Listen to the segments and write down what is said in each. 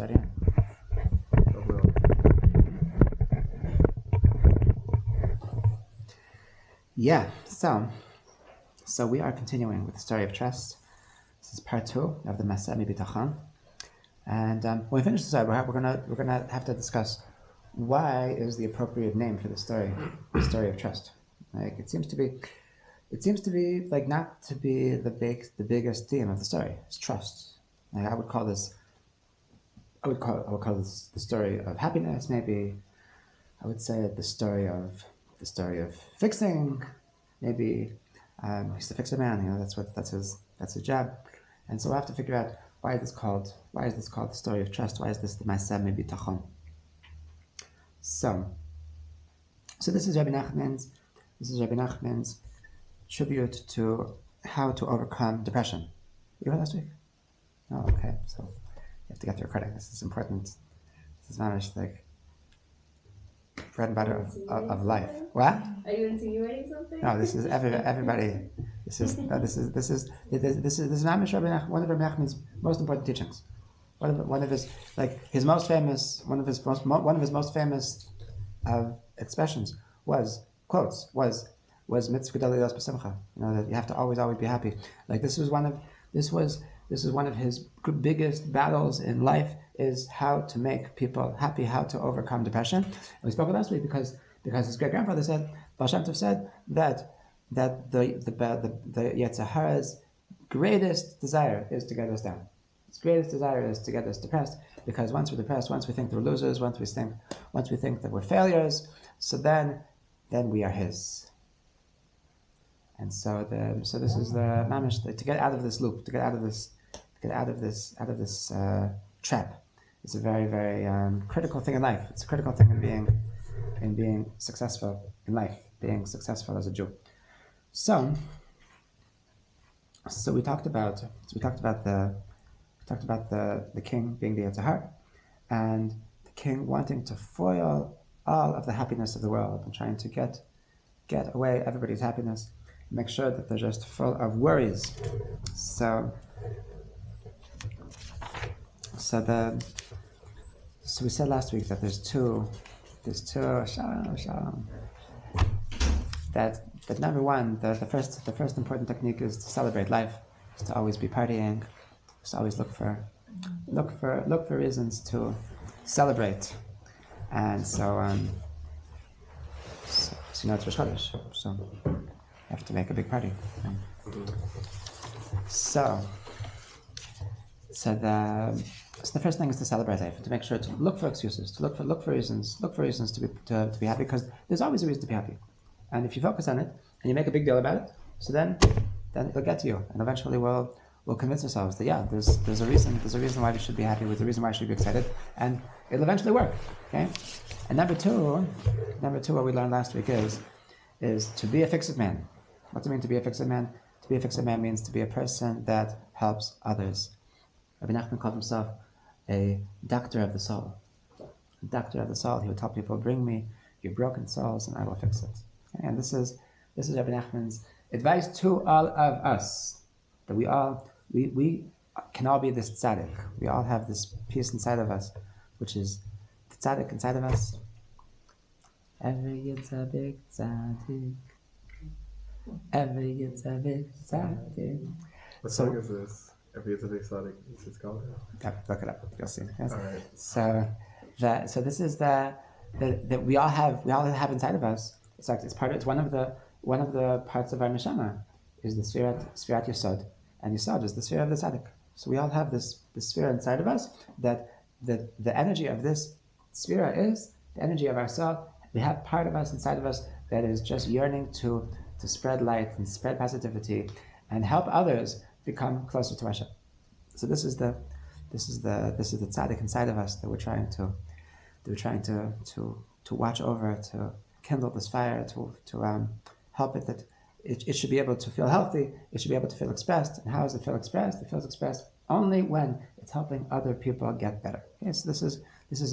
starting. Yeah, so we are continuing with the story of trust. This is part 2 of the Maseh Bitachon, and when we finish the story, we're gonna have to discuss why is the appropriate name for the story of trust. Like it seems to be like not to be the biggest theme of the story. It's trust. Like I would call this the story of happiness. Maybe I would say the story of fixing. Maybe he's the fixer man. That's his job. And so we'll have to figure out why is this called the story of trust? Why is this the Maseh Bitachon? So this is Rabbi Nachman's tribute to how to overcome depression. You heard last week? Oh, okay. So you have to get the recording. This is important. This is not like bread and butter of life. What? Are you insinuating something? No, this is everybody. This is Mamish Rabbi Nachman, one of Rabbi Nachman's most important teachings. One of his most famous expressions was mitzvah gedalilas b'simcha. That you have to always be happy. Like this was one of his biggest battles in life, is how to make people happy, how to overcome depression. And we spoke last week because his great grandfather said, Baal Shem Tov said that the Yetzer Hara's greatest desire is to get us down. His greatest desire is to get us depressed, because once we're depressed, once we think we're losers, once we think that we're failures, so then we are his. And so this is the mamish to get out of this loop, to get out of this trap. It's a very, very critical thing in life. It's a critical thing in being successful in life, being successful as a Jew. So we talked about the king being the Yetzer Hara, and the king wanting to foil all of the happiness of the world and trying to get away everybody's happiness, make sure that they're just full of worries. So we said last week that there's two shalom. That number one, the first important technique is to celebrate life, is to always be partying, is to always look for reasons to celebrate. And so it's Rosh Chodesh, so you have to make a big party. So the first thing is to celebrate life, to make sure to look for excuses, to look for reasons to be happy, because there's always a reason to be happy. And if you focus on it and you make a big deal about it, so then it'll get to you, and eventually we'll convince ourselves that there's a reason why we should be happy, there's a reason why we should be excited, and it'll eventually work. Okay? And number two, what we learned last week is to be a fixed man. What does it mean to be a fixed man? To be a fixed man means to be a person that helps others. Rabbi Nachman called himself a doctor of the soul. A doctor of the soul. He would tell people, bring me your broken souls and I will fix it. Okay? And this is Rabbi Nachman's advice to all of us, that we can all be this tzaddik. We all have this piece inside of us, which is the tzaddik inside of us. Every yid's a big tzaddik. Every yid's a big tzaddik. What song is this? Every yid's a big tzaddik. Is it called? Look it up. You'll see. Yes. All right. So this is that we all have inside of us. It's one of the parts of our neshama is the Sfirat Yesod, and Yesod is the sphere of the tzaddik. So we all have this sphere inside of us, that the energy of this sphere is the energy of our soul. We have part of us inside of us that is just yearning to spread light and spread positivity and help others become closer to Hashem. So this is the tzaddik inside of us that we're trying to watch over, to kindle this fire, to help it that it should be able to feel healthy, it should be able to feel expressed. And how does it feel expressed? It feels expressed only when it's helping other people get better. Okay, so this is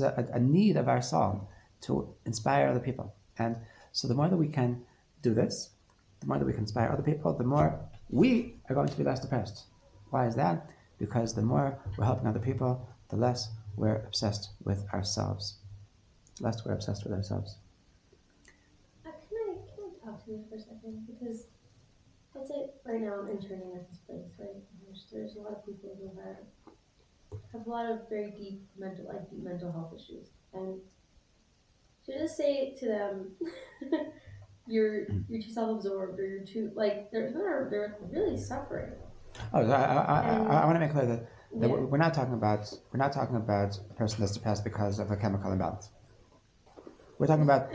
a need of our soul to inspire other people. And so the more that we can do this, the more that we can inspire other people, the more we are going to be less depressed. Why is that? Because the more we're helping other people, the less we're obsessed with ourselves. Lest we're obsessed with ourselves. Can I talk to you for a second? Because let's say right now I'm interning at this place, right? And there's a lot of people who have a lot of very deep mental health issues, and to just say to them, you're too self-absorbed, or you're too they're really suffering. Oh, I want to make clear that Yeah. we're not talking about a person that's depressed because of a chemical imbalance. We're talking about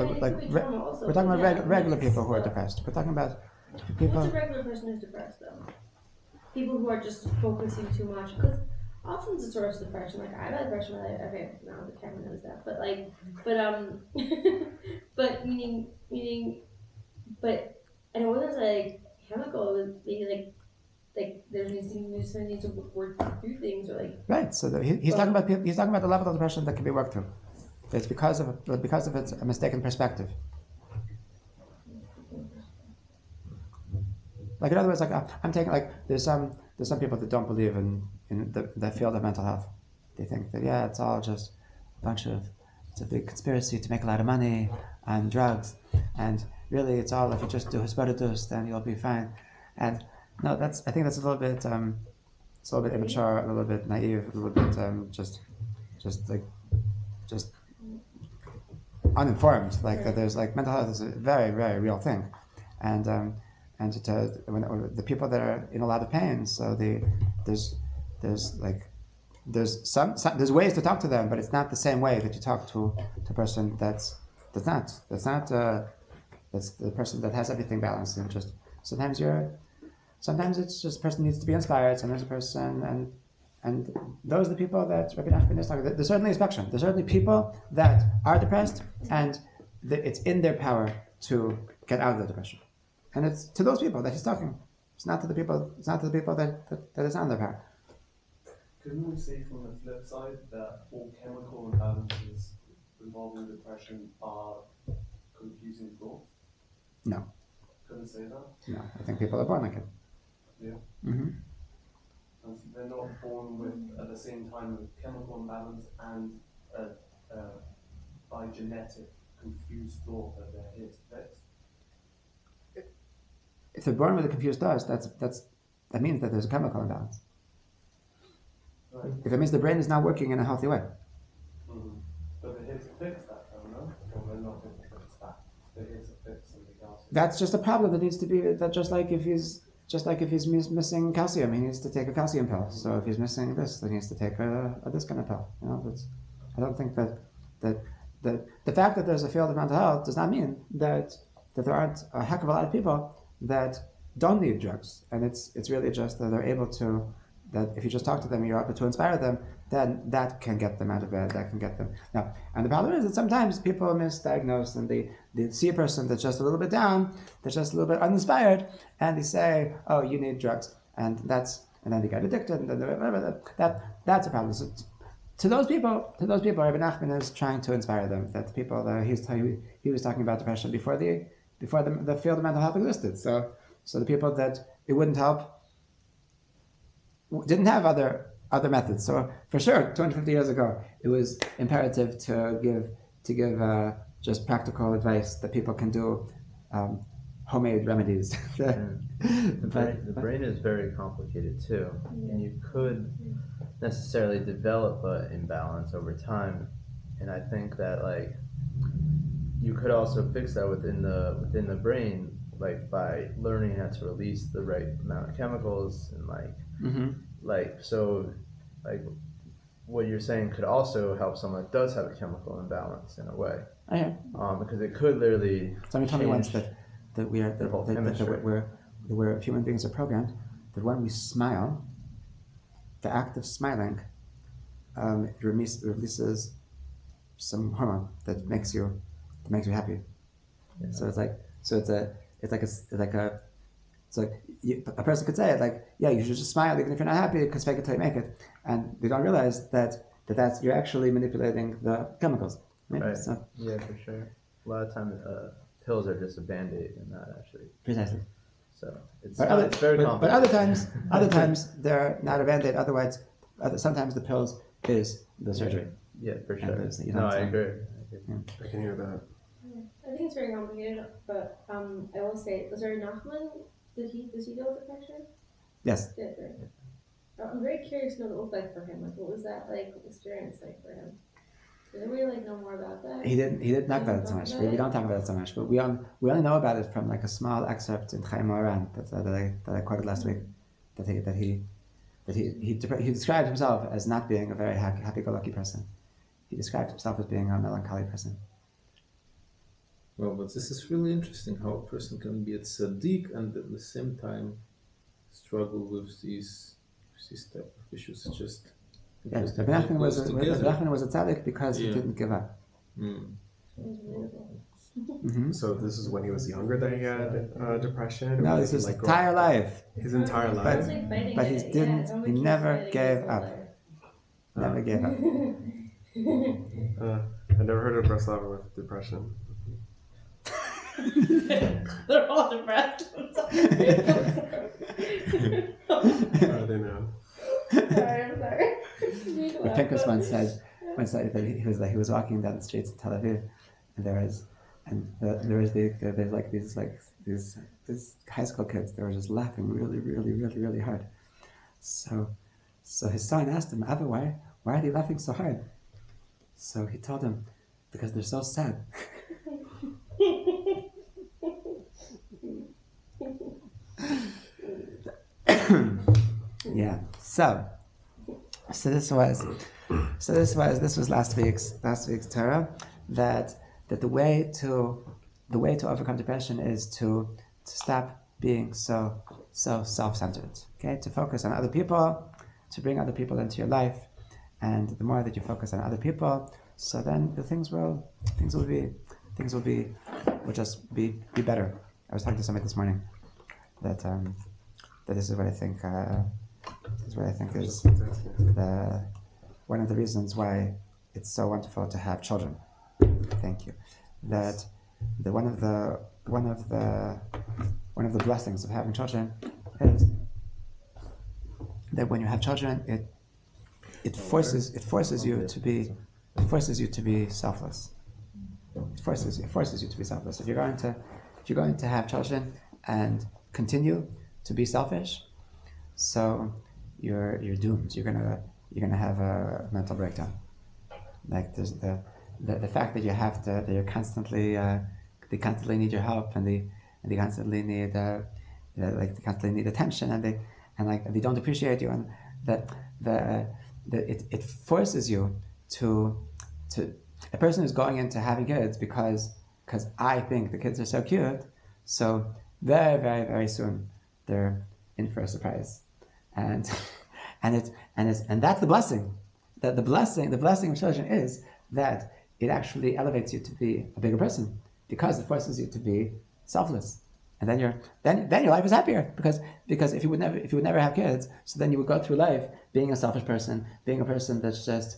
regular people who are depressed. We're talking about people. What's a regular person who's depressed though? People who are just focusing too much, because often it's a source of depression. Like I had depression when okay, now the camera knows that, but meaning, but and it wasn't like chemical. It was maybe like there needs to work through things or like. Right. So he's talking about people. He's talking about the level of depression that can be worked through. It's because of it's a mistaken perspective. Like in other words, like I'm taking there's some people that don't believe in the field of mental health. They think that it's all just it's a big conspiracy to make a lot of money on drugs, and really it's all if you just do hisbodedus, then you'll be fine. And no, I think that's a little bit immature, a little bit naive, a little bit just uninformed. That there's mental health is a very, very real thing, and when the people that are in a lot of pain, so there's ways to talk to them, but it's not the same way that you talk to a person that's the person that has everything balanced, and just sometimes it's just a person needs to be inspired, sometimes a person and those are the people that Rabbi Nachman is talking about. There's certainly a spectrum. There's certainly people that are depressed and it's in their power to get out of the depression. And it's to those people that he's talking. It's not to the people that is on their power. Couldn't we say from the flip side that all chemical imbalances involving depression are confusing thoughts? No. Couldn't say that? No. I think people are born like it. Yeah. Mm-hmm. And so they're not born with, at the same time, with chemical imbalance and by genetic confused thought that they're here to fix. If they're born with a confused thought, that means that there's a chemical imbalance. Right. If it means the brain is not working in a healthy way. Mm-hmm. But they're here to fix that, though, no? Or they're not here to fix that. They're here to fix something else. That's just a problem that needs to be that just like if he's missing calcium, he needs to take a calcium pill. So if he's missing this, then he needs to take a this kind of pill. I don't think that the fact that there's a field of mental health does not mean that there aren't a heck of a lot of people that don't need drugs, and it's really just that they're able to. That if you just talk to them, you're able to inspire them, then that can get them out of bed. That can get them now. And the problem is that sometimes people misdiagnose and they see a person that's just a little bit down, that's just a little bit uninspired, and they say, "Oh, you need drugs," and then they get addicted, and then that's a problem. So to those people, Rabbi Nachman is trying to inspire them. That the people that he was talking about depression before the field of mental health existed. So the people that it wouldn't help didn't have other methods. So for sure, 250 years ago, it was imperative to give just practical advice that people can do homemade remedies. The brain is very complicated too, and you could necessarily develop an imbalance over time. And I think that you could also fix that within the brain, by learning how to release the right amount of chemicals and what you're saying could also help someone that does have a chemical imbalance in a way. Because it could literally. Somebody told me once that we're human beings are programmed that when we smile, the act of smiling releases some hormone that makes you happy. Yeah. So a person could say it you should just smile even if you're not happy because fake it till you make it, and they don't realize that's you're actually manipulating the chemicals. Right. So, yeah, for sure. A lot of times pills are just a band-aid in that actually. Precisely. So it's very complicated. But other times they're not a band-aid. Otherwise, sometimes the pills is the surgery. Yeah, for And sure. there's- you No, don't, I agree. I can hear that. I think it's very complicated, but I will say, was there Nachman? Does he deal with depression? Yes. Did, right? I'm very curious to know what it looked like for him. Like, what was that experience like for him? Does anybody know more about that? He didn't talk about it so Talk much. about We it? don't talk about it so much, but we only know about it from a small excerpt in Chaim Moran that I quoted last week. That he described himself as not being a very happy-go-lucky person. He described himself as being a melancholy person. Well, but this is really interesting how a person can be a tzaddik and at the same time struggle with these type of issues. It's just Yes, interesting Rabbi how it Nachman goes together. was a tzaddik because he Yeah. didn't give up. Mm. It was relatable. Mm-hmm. So this is when he was younger that he had depression? No, Or this did is he, his grow up- entire life. His entire It life? sounds like fighting But it. he didn't- Yeah, it sounds he like never fighting gave his up. whole Never gave up. life. I never heard of Breslava with depression. They're all depressed. I'm I don't know. sorry. The Pinkus once said that he was walking down the streets of Tel Aviv, and there's these high school kids. They were just laughing really hard. So his son asked him, Abba, why are they laughing so hard? So he told him, because they're so sad. Yeah. So this was last week's Torah, that the way to overcome depression is to stop being so self-centered. Okay, to focus on other people, to bring other people into your life, and the more that you focus on other people, so then the things will just be better. I was talking to somebody this morning that this is what I think. This is what I think is one of the reasons why it's so wonderful to have children. Thank you. That one of the blessings of having children is that when you have children, it forces you to be selfless. It forces you to be selfless. If you're going to have children and continue to be selfish, so you're doomed. You're gonna have a mental breakdown. Like there's the fact that you constantly they constantly need your help, and they constantly need they constantly need attention, and they don't appreciate you, and it forces you to a person who's going into having kids because I think the kids are so cute, so very soon they're in for a surprise, and that's the blessing. The blessing of children is that it actually elevates you to be a bigger person, because it forces you to be selfless, and then your life is happier, because if you would never have kids, so then you would go through life being a selfish person, being a person that's just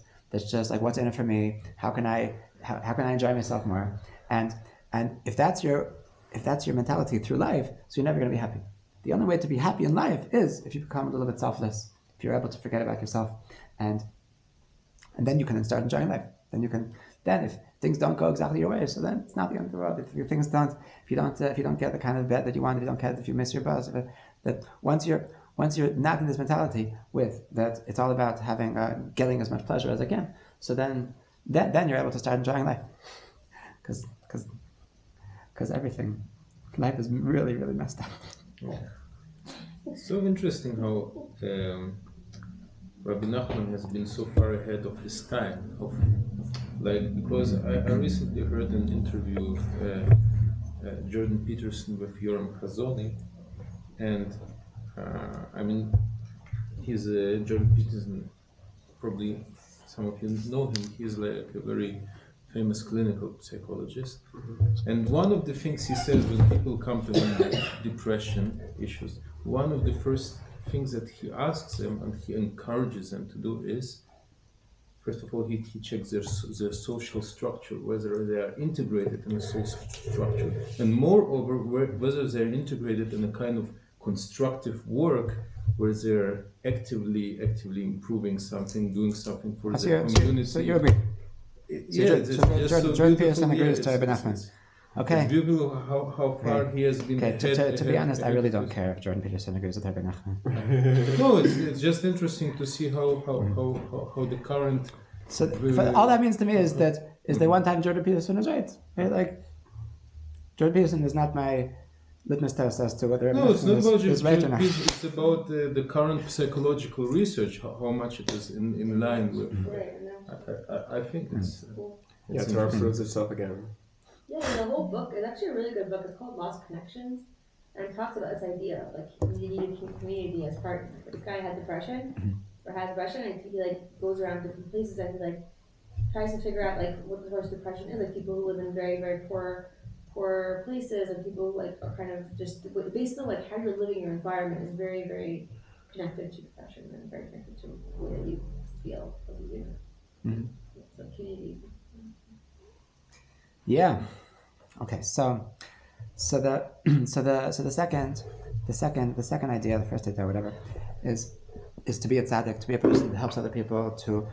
like, what's in it for me? How can I enjoy myself more? And if that's your mentality through life, so you're never going to be happy. The only way to be happy in life is if you become a little bit selfless, if you're able to forget about yourself, and then you can start enjoying life. Then if things don't go exactly your way, so then it's not the end of the world. If you don't get the kind of bed that you want, if you miss your bus, that once you're not in this mentality with that, it's all about getting as much pleasure as I can. So then you're able to start enjoying life, because life is really messed up. Yeah. So interesting how Rabbi Nachman has been so far ahead of his time. Because I recently heard an interview of Jordan Peterson with Yoram Hazoni, and he's Jordan Peterson. Probably some of you know him. He's like a very famous clinical psychologist. And one of the things he says when people come to him with depression issues, one of the first things that he asks them and he encourages them to do is, first of all, he checks their social structure, whether they are integrated in a social structure, and moreover, whether they're integrated in a kind of constructive work where they're actively improving something, doing something for their community. So you agree? Jordan Peterson agrees to Rabbi Nachman. Okay. It's beautiful how far he has been ahead. To be honest, I really don't care if Jordan Peterson agrees with Rabbi Nachman. No, it's just interesting to see how the current. So all that means to me is that one time Jordan Peterson is right? Like Jordan Peterson is not my litmus test as to whether No, it's not about is right or not. It's about the current psychological research, how much it is in line with. I think it's. Torah proves itself again. Yeah, the whole book is actually a really good book. It's called Lost Connections, and it talks about this idea of like community as part. This guy had depression, or has depression, and he like goes around different places and he like tries to figure out like what the source of depression is. Like people who live in very very poor places, and people who like are kind of just based on like how you're living your environment is very very connected to depression and very connected to the way that you feel as a unit. So community. Yeah. Okay. So the second idea, the first idea, whatever, is to be a tzaddik, to be a person that helps other people, to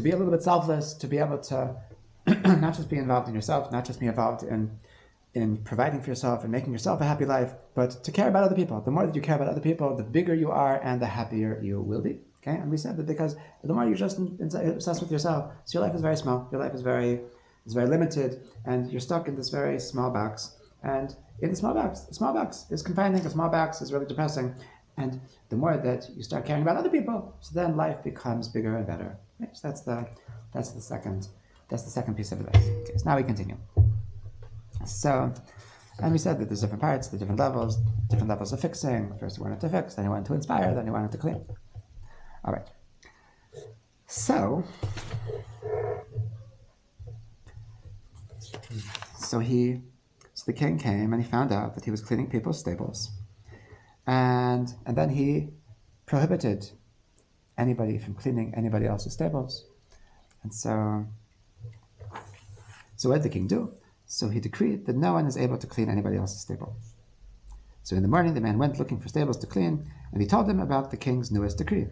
be a little bit selfless, to be able to not just be involved in yourself, not just be involved in providing for yourself and making yourself a happy life, but to care about other people. The more that you care about other people, the bigger you are and the happier you will be. Okay, and we said that because the more you're just obsessed with yourself, so your life is very small. Your life is very limited, and you're stuck in this very small box. And in the small box is confining. The small box is really depressing. And the more that you start caring about other people, so then life becomes bigger and better. Okay, so that's the second piece of advice. Okay, so now we continue. So, and we said that there's different parts, the different levels of fixing. First, you wanted to fix, then you wanted to inspire, then you wanted to clean. All right. So the king came and he found out that he was cleaning people's stables, and then he prohibited anybody from cleaning anybody else's stables. And so what did the king do? So he decreed that no one is able to clean anybody else's stable. So in the morning, the man went looking for stables to clean, and he told them about the king's newest decree.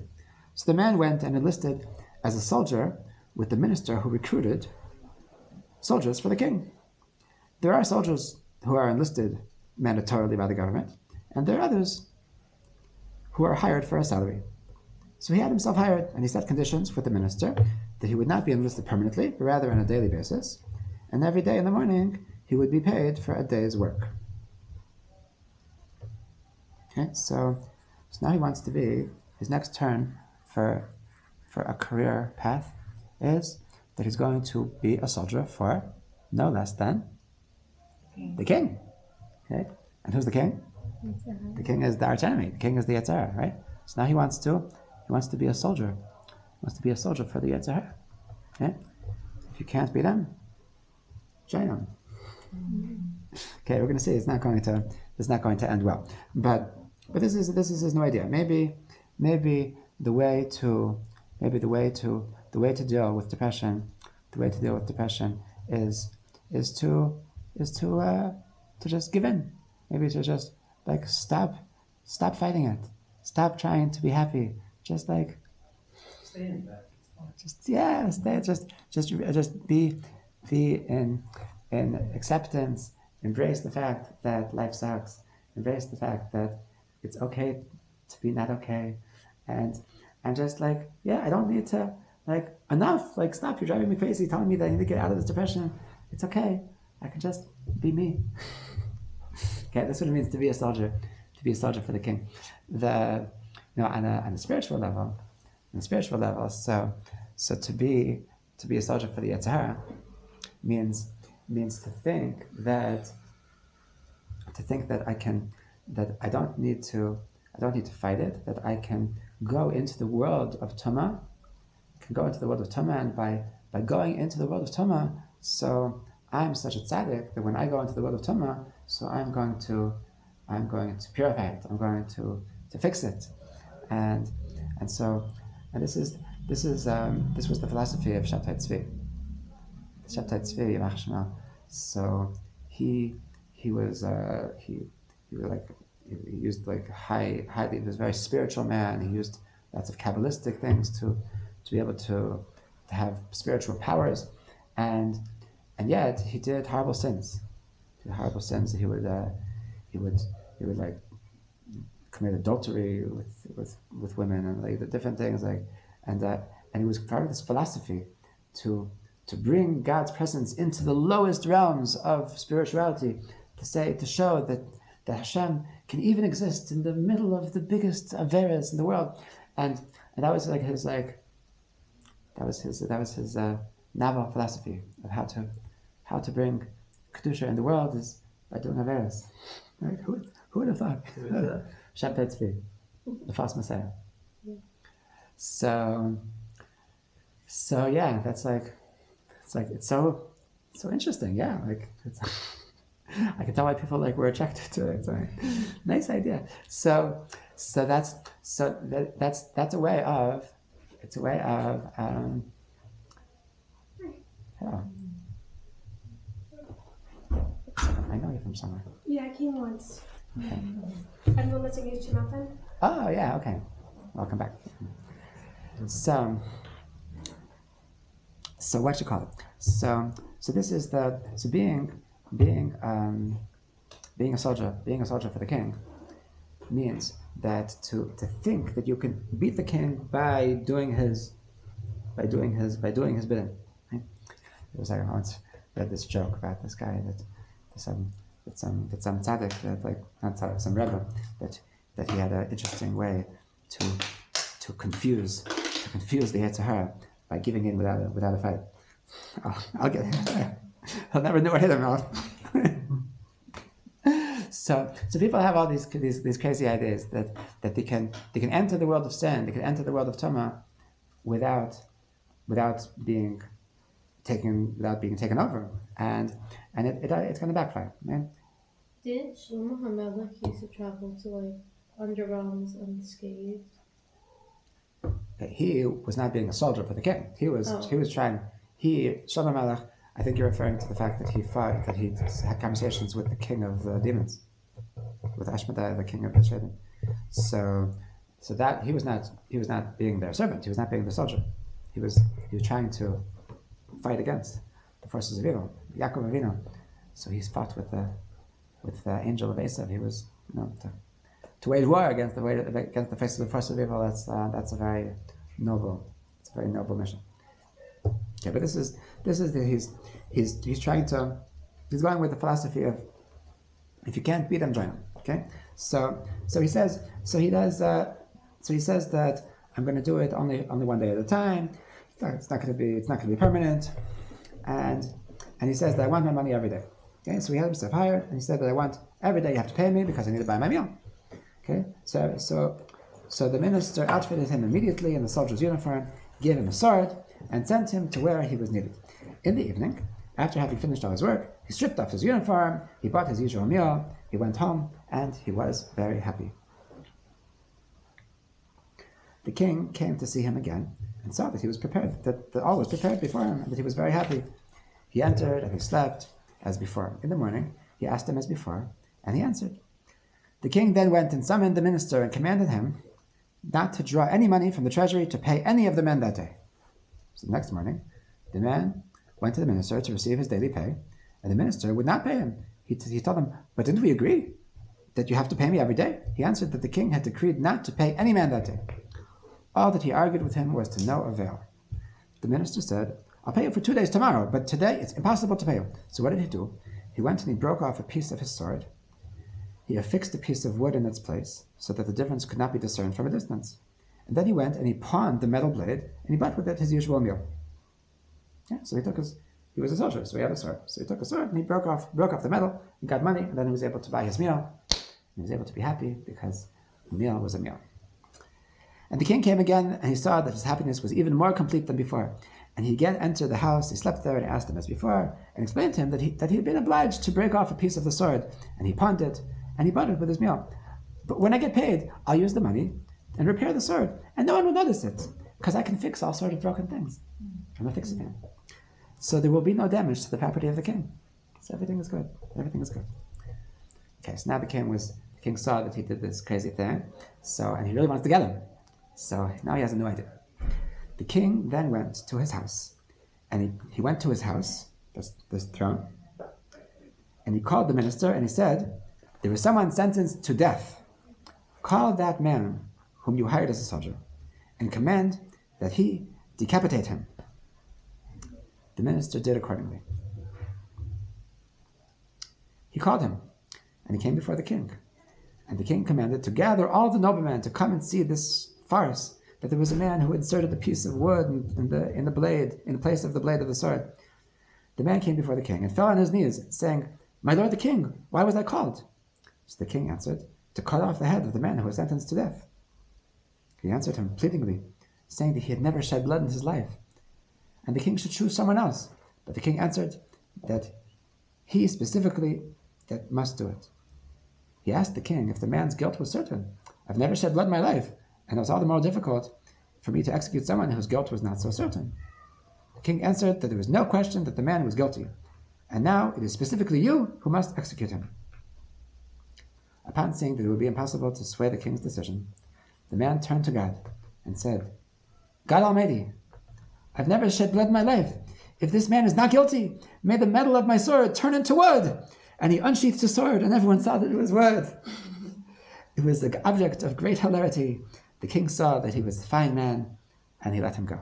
So the man went and enlisted as a soldier with the minister who recruited soldiers for the king. There are soldiers who are enlisted mandatorily by the government, and there are others who are hired for a salary. So he had himself hired, and he set conditions with the minister that he would not be enlisted permanently, but rather on a daily basis, and every day in the morning he would be paid for a day's work. Okay, so now he wants to be, his next turn for a career path is that he's going to be a soldier for no less than the king. Okay? And who's the king? The king is the arch enemy. The king is the Yetzer Hara, right? So now he wants to be a soldier. He wants to be a soldier for the Yetzer Hara. Okay? If you can't beat him, join him. Okay, we're going to see it's not going to end well. But this is his new idea. Maybe the way to deal with depression, is to just give in. Maybe to just like stop fighting it. Stop trying to be happy. Just like Stay in bed. Just be in acceptance. Embrace the fact that life sucks. Embrace the fact that it's okay to be not okay. And just like, I don't need to, like, enough. Like, stop. You're driving me crazy, telling me that I need to get out of this depression. It's okay. I can just be me. Okay, that's what it means to be a soldier for the king. On a spiritual level, so to be a soldier for the Yetzer Hara means to think that I don't need to fight it, that I can go into the world of Tumah, and by going into the world of Tumah, so I'm such a tzaddik that when I go into the world of Tumah, so I'm going to purify it. I'm going to fix it, and this was the philosophy of Shabtai Tzvi. Shabtai Tzvi, Yimach Shema. So he he used like highly, he was a very spiritual man. He used lots of Kabbalistic things to be able to have spiritual powers, and yet he did horrible sins. He would like commit adultery with women and like the different things like, and he was part of this philosophy to bring God's presence into the lowest realms of spirituality, to show that Hashem can even exist in the middle of the biggest averas in the world, and that was like his novel philosophy of how to bring kedusha in the world is by doing averas. Right? Who would have thought? Shem Tzvi, the false Messiah. So yeah, it's so interesting. Yeah, like I can tell why people were attracted to it. It's a nice idea. So that's a way of yeah. I know you from somewhere. Yeah, I came once. Okay. Anyone listening is Nachman? Oh yeah, okay. Welcome back. So what you call it? So this is being a soldier for the king means that to think that you can beat the king by doing his bidding. Right? It was I once read this joke about this guy that some tzaddik some Rebbe that he had an interesting way to confuse the Yetzirah by giving in without a fight. I'll get him. He'll never know what hit him off. So people have all these crazy ideas that they can enter the world of sin, they can enter the world of Tumah without being taken over, and it's going to backfire, right? Did Shlomo HaMelech used to travel to undergrounds unscathed? He was not being a soldier for the king. He was trying. Shlomo HaMelech, I think you're referring to the fact that he had conversations with the king of the demons, with Ashmedai, the king of the Shedim. So that he was not being their servant. He was not being the soldier. He was trying to fight against the forces of evil. Yaakov Avinu. So he fought with the angel of Esav. He was to wage war against the forces of evil. That's a very noble mission. Okay, but he's going with the philosophy of if you can't beat them, join them. Okay, so he says that I'm going to do it only one day at a time. It's not going to be permanent, and he says that I want my money every day. Okay, so he had himself hired, and he said that I want every day you have to pay me because I need to buy my meal. Okay, so the minister outfitted him immediately in the soldier's uniform, gave him a sword, and sent him to where he was needed. In the evening, after having finished all his work, he stripped off his uniform, he bought his usual meal, he went home, and he was very happy. The king came to see him again and saw that he was prepared, that all was prepared before him, and that he was very happy. He entered and he slept as before. In the morning, he asked him as before, and he answered. The king then went and summoned the minister and commanded him not to draw any money from the treasury to pay any of the men that day. So the next morning, the man went to the minister to receive his daily pay, and the minister would not pay him. He told him, but didn't we agree that you have to pay me every day? He answered that the king had decreed not to pay any man that day. All that he argued with him was to no avail. The minister said, I'll pay you for 2 days tomorrow, but today it's impossible to pay you. So what did he do? He went and he broke off a piece of his sword. He affixed a piece of wood in its place so that the difference could not be discerned from a distance. And then he went and he pawned the metal blade and he bought with it his usual meal. Yeah, so he was a soldier, so he had a sword. So he took a sword and he broke off the metal and got money, and then he was able to buy his meal. And he was able to be happy because the meal was a meal. And the king came again, and he saw that his happiness was even more complete than before. And he again entered the house, he slept there, and asked him as before, and explained to him that he had been obliged to break off a piece of the sword, and he pawned it, and he bought it with his meal. But when I get paid, I'll use the money and repair the sword, and no one will notice it, because I can fix all sorts of broken things. I'm a fixing man. So there will be no damage to the property of the king. So everything is good. Everything is good. Okay, so now the king was The king saw that he did this crazy thing, and he really wants to get him. So now he has a new idea. The king then went to his house, and he went to his house, this throne, and he called the minister, and he said, "There is someone sentenced to death. Call that man whom you hired as a soldier, and command that he decapitate him." The minister did accordingly. He called him, and he came before the king. And the king commanded to gather all the noblemen to come and see this farce, that there was a man who inserted a piece of wood in the blade, in place of the blade of the sword. The man came before the king and fell on his knees, saying, "My lord the king, why was I called?" So the king answered, "To cut off the head of the man who was sentenced to death." He answered him pleadingly, saying that he had never shed blood in his life, and the king should choose someone else. But the king answered that he specifically that must do it. He asked the king if the man's guilt was certain. "I've never shed blood in my life, and it was all the more difficult for me to execute someone whose guilt was not so certain." The king answered that there was no question that the man was guilty, and now it is specifically you who must execute him. Upon seeing that it would be impossible to sway the king's decision, the man turned to God and said, "God Almighty, I've never shed blood in my life. If this man is not guilty, may the metal of my sword turn into wood." And he unsheathed his sword, and everyone saw that it was wood. It was the object of great hilarity. The king saw that he was a fine man, and he let him go.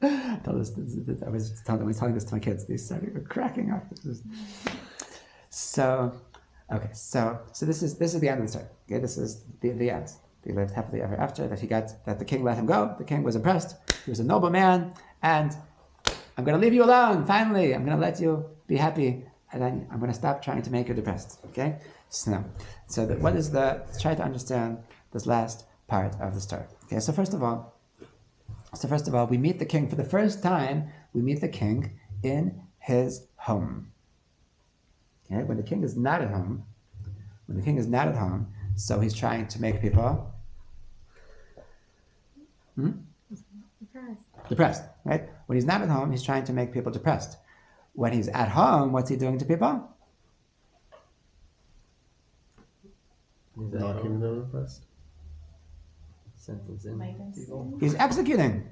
I was telling this to my kids. They started cracking up. So this is the end of the story. Okay, this is the end. They lived happily ever after. That the king let him go. The king was impressed. He was a noble man, and "I'm going to leave you alone. Finally, I'm going to let you be happy, and then I'm going to stop trying to make you depressed." Okay. Let's try to understand this last part of the story. Okay. So first of all, we meet the king for the first time. We meet the king in his home. Okay. When the king is not at home, so he's trying to make people depressed, right? When he's not at home, he's trying to make people depressed. When he's at home, what's he doing to people? Knocking them depressed. Sentencing people. He's executing.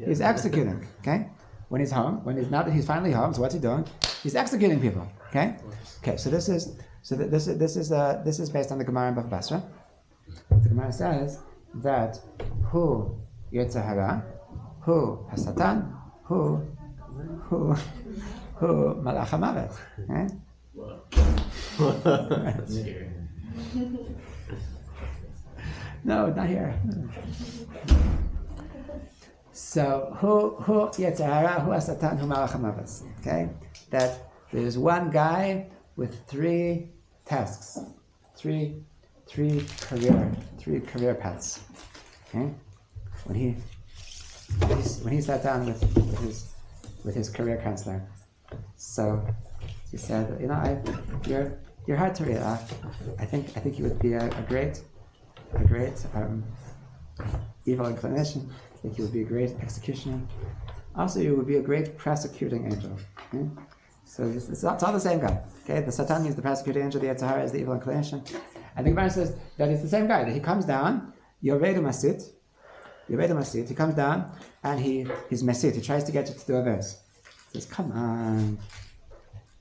He's executing. Okay. When he's home, now that he's finally home, so what's he doing? He's executing people. Okay. Okay. So this is based on the Gemara in Bava Basra. The Gemara says that who Yetzer Hara, who Hasatan, who Malach HaMavet. Right? That's scary. No, not here. So who Yetzer Hara, who Hasatan, who Malach HaMavet. Okay, that there's one guy with three tasks, three career paths. Okay, when he sat down with his career counselor, so he said, you're hard to read. I think you would be a great evil inclination. I think you would be a great executioner. Also, you would be a great prosecuting angel. Okay? So it's all the same guy. Okay, the Satan is the prosecuting angel, the Yetzer Hara is the evil inclination. And the Gemara says that it's the same guy, that he comes down, Yovedu Masit, he comes down and he's Masit, he tries to get you to do a verse. He says, come on,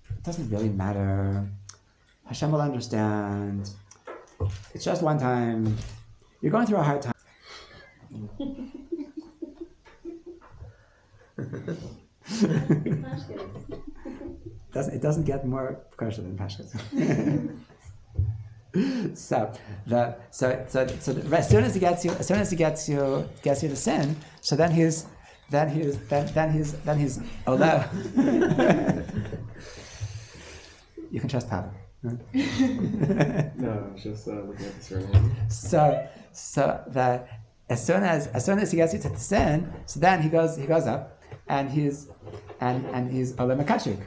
it doesn't really matter. Hashem will understand. It's just one time. You're going through a hard time. It doesn't get more kosher than Pashkas. So as soon as he gets you to sin, so then he's Ola. You can trust Pavel. No, I was just looking at the surname. So that as soon as he gets you to the sin, so then he goes up and he's Ola Makachik.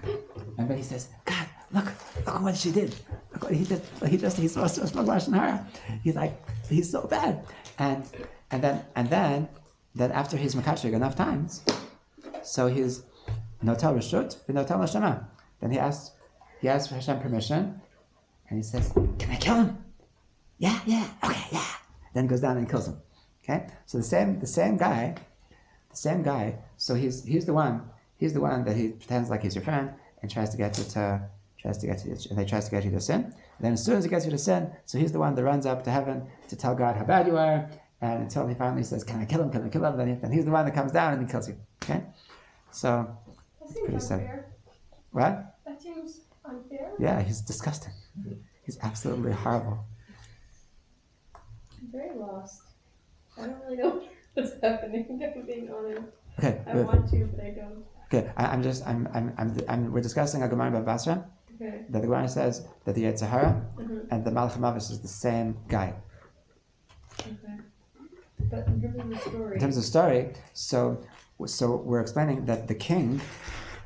And then he says, God, look what she did. Look what he did. He's so spoke Lashon Hara. He's so bad. And then after he's Makachik enough times, so he's Notel Rishut, Notel Lashama. Then he asks for Hashem permission and he says, "Can I kill him? Yeah, okay, yeah." Then goes down and kills him. Okay, so the same guy. So he's the one that he pretends like he's your friend and tries to get you to sin. And then as soon as he gets you to sin, so he's the one that runs up to heaven to tell God how bad you are, and until he finally says, "Can I kill him? Can I kill him?" Then he's the one that comes down and he kills you. Okay, so That seems pretty sad. unfair. What? That seems unfair. Yeah, he's disgusting. He's absolutely horrible. I'm very lost. I don't really know what's happening, if I'm being honest. Okay, I want to, but I don't. okay. We're discussing a Gemara about Basra. Okay. That the Gemara says that the Yetzer Hara Mhm. and the Malach HaMavis is the same guy. Okay. But in terms of the story. In terms of story, so we're explaining that the king